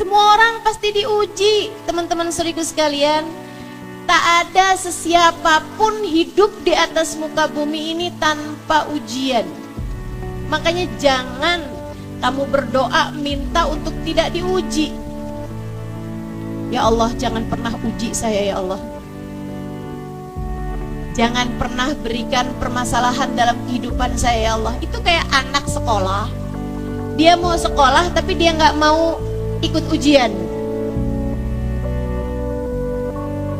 Semua orang pasti diuji, teman-teman saudaraku sekalian. Tak ada sesiapapun hidup di atas muka bumi ini tanpa ujian. Makanya jangan kamu berdoa minta untuk tidak diuji. Ya Allah, jangan pernah uji saya ya Allah. Jangan pernah berikan permasalahan dalam kehidupan saya ya Allah. Itu kayak anak sekolah. Dia mau sekolah tapi dia gak mau ikut ujian.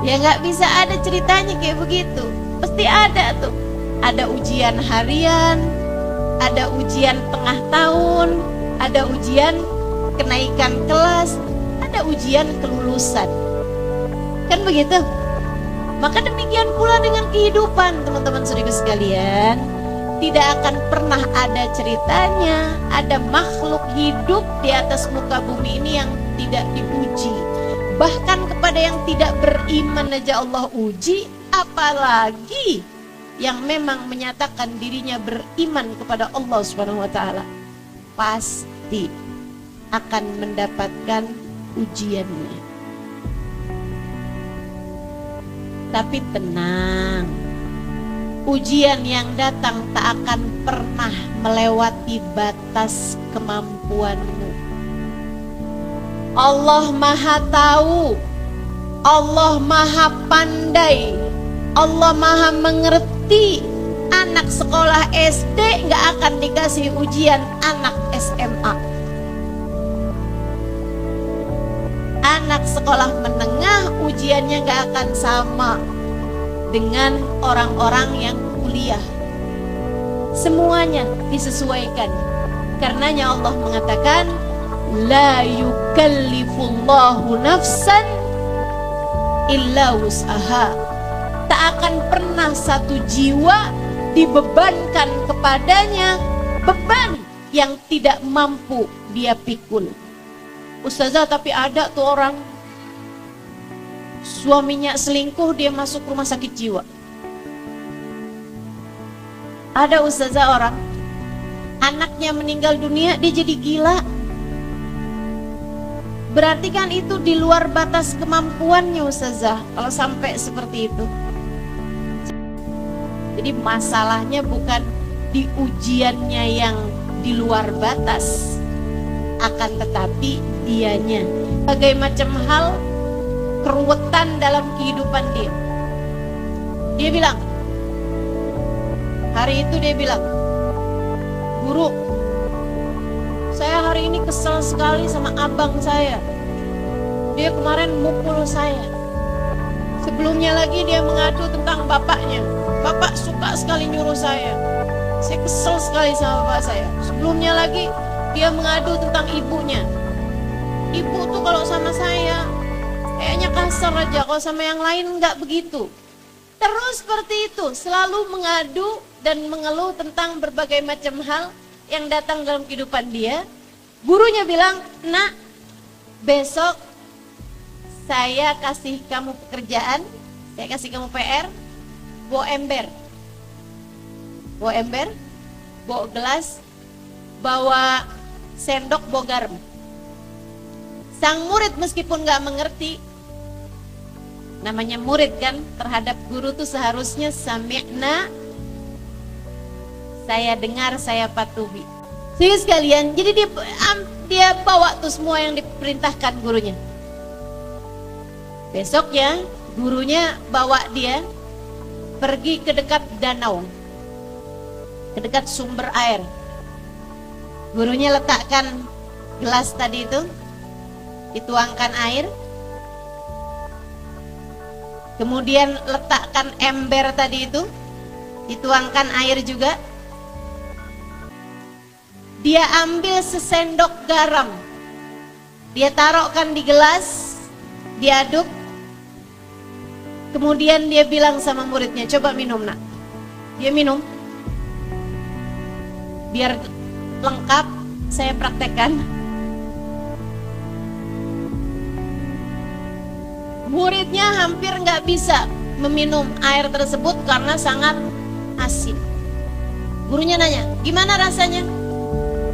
Ya gak bisa ada ceritanya kayak begitu. Pasti ada tuh. Ada ujian harian, ada ujian tengah tahun, ada ujian kenaikan kelas, ada ujian kelulusan. Kan begitu? Maka demikian pula dengan kehidupan, teman-teman saudaraku sekalian. Tidak akan pernah ada ceritanya ada makhluk hidup di atas muka bumi ini yang tidak diuji. Bahkan kepada yang tidak beriman aja Allah uji, apalagi yang memang menyatakan dirinya beriman kepada Allah Subhanahu wa taala. Pasti akan mendapatkan ujiannya. Tapi tenang, ujian yang datang tak akan pernah melewati batas kemampuanmu. Allah Maha Tahu, Allah Maha Pandai, Allah Maha Mengerti. Anak sekolah SD gak akan dikasih ujian anak SMA. Anak sekolah menengah ujiannya gak akan sama dengan orang-orang yang kuliah. Semuanya disesuaikan. Karenanya Allah mengatakan, la yukallifullahu nafsan illa wus'aha. Tak akan pernah satu jiwa dibebankan kepadanya beban yang tidak mampu dia pikul. Ustazah, tapi ada tuh orang suaminya selingkuh, dia masuk rumah sakit jiwa. Ada ustazah orang anaknya meninggal dunia, dia jadi gila. Berarti kan itu di luar batas kemampuannya ustazah kalau sampai seperti itu. Jadi masalahnya bukan di ujiannya yang di luar batas, akan tetapi dianya. Bagai macam hal keruwetan dalam kehidupan dia. Dia bilang, hari itu dia bilang, guru, saya hari ini kesel sekali sama abang saya. Dia kemarin mukul saya. Sebelumnya lagi dia mengadu tentang bapaknya. Bapak suka sekali nyuruh saya. Saya kesel sekali sama bapak saya. Sebelumnya lagi dia mengadu tentang ibunya. Ibu tuh kalau sama saya kayaknya kasar aja, kalau sama yang lain enggak begitu. Terus seperti itu, selalu mengadu dan mengeluh tentang berbagai macam hal yang datang dalam kehidupan dia. Gurunya bilang, nak, besok saya kasih kamu pekerjaan, saya kasih kamu PR, bawa ember, bawa gelas, bawa sendok, bawa garam. Sang murid meskipun gak mengerti, namanya murid kan, terhadap guru tuh seharusnya sami'na, saya dengar, saya patuhi. Jadi sekalian, jadi dia bawa tuh semua yang diperintahkan gurunya. Besoknya gurunya bawa dia pergi ke dekat danau, ke dekat sumber air. Gurunya letakkan gelas tadi itu, dituangkan air, kemudian letakkan ember tadi itu, dituangkan air juga. Dia ambil sesendok garam, dia taruhkan di gelas, diaduk. Kemudian dia bilang sama muridnya, coba minum nak. Dia minum. Biar lengkap saya praktekkan. Muridnya hampir nggak bisa meminum air tersebut karena sangat asin. Gurunya nanya, gimana rasanya?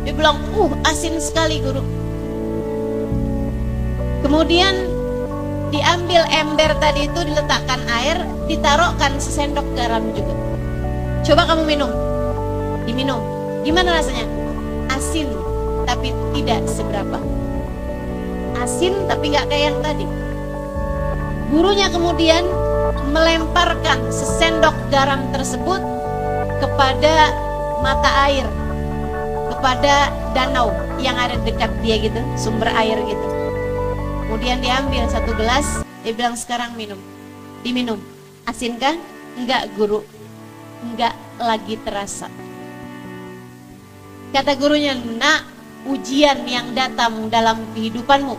Dia bilang, asin sekali guru. Kemudian diambil ember tadi itu, diletakkan air, ditaruhkan sesendok garam juga. Coba kamu minum. Diminum. Gimana rasanya? Asin, tapi tidak seberapa. Asin tapi gak kayak yang tadi. Gurunya kemudian melemparkan sesendok garam tersebut kepada mata air, kepada danau yang ada dekat dia gitu, sumber air gitu. Kemudian diambil satu gelas, dia bilang sekarang minum. Diminum. Asinkah? Enggak guru, enggak lagi terasa. Kata gurunya, nak, ujian yang datang dalam kehidupanmu,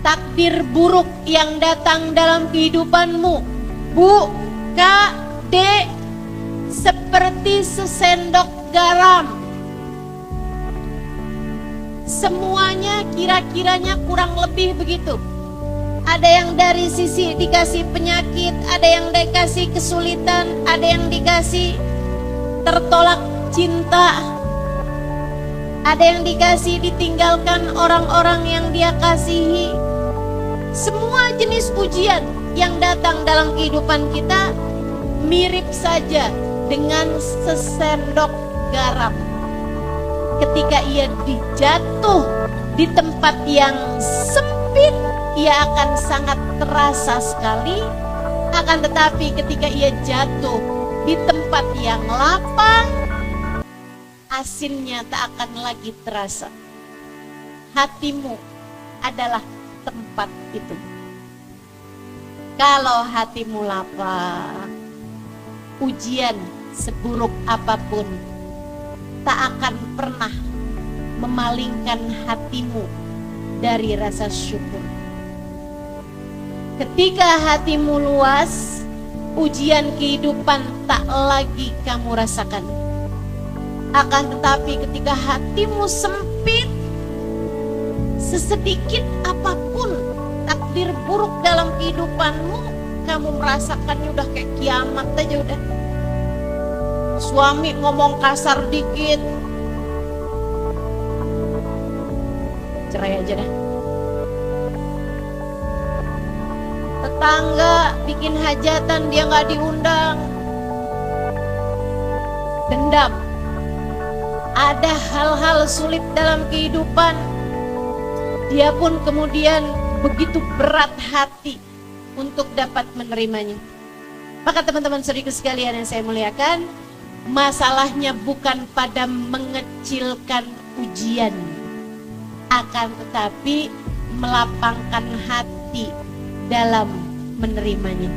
takdir buruk yang datang dalam kehidupanmu, Bu, Kak, Dek, seperti sesendok garam. Semuanya kira-kiranya kurang lebih begitu. Ada yang dari sisi dikasih penyakit, ada yang dikasih kesulitan, ada yang dikasih tertolak cinta, ada yang dikasih ditinggalkan orang-orang yang dia kasihi. Semua jenis ujian yang datang dalam kehidupan kita mirip saja dengan sesendok garam. Ketika ia dijatuh di tempat yang sempit, ia akan sangat terasa sekali. Akan tetapi ketika ia jatuh di tempat yang lapang, asinnya tak akan lagi terasa. Hatimu adalah tempat itu. Kalau hatimu lapang, ujian seburuk apapun tak akan pernah memalingkan hatimu dari rasa syukur. Ketika hatimu luas, ujian kehidupan tak lagi kamu rasakan. Akan tetapi ketika hatimu sempit, sesedikit apapun takdir buruk dalam kehidupanmu, kamu merasakannya udah kayak kiamat aja udah. Suami ngomong kasar dikit, cerai aja dah. Tetangga bikin hajatan dia gak diundang, dendam. Ada hal-hal sulit dalam kehidupan, dia pun kemudian begitu berat hati untuk dapat menerimanya. Maka teman-teman saudaraku sekalian yang saya muliakan, masalahnya bukan pada mengecilkan ujian, akan tetapi melapangkan hati dalam menerimanya.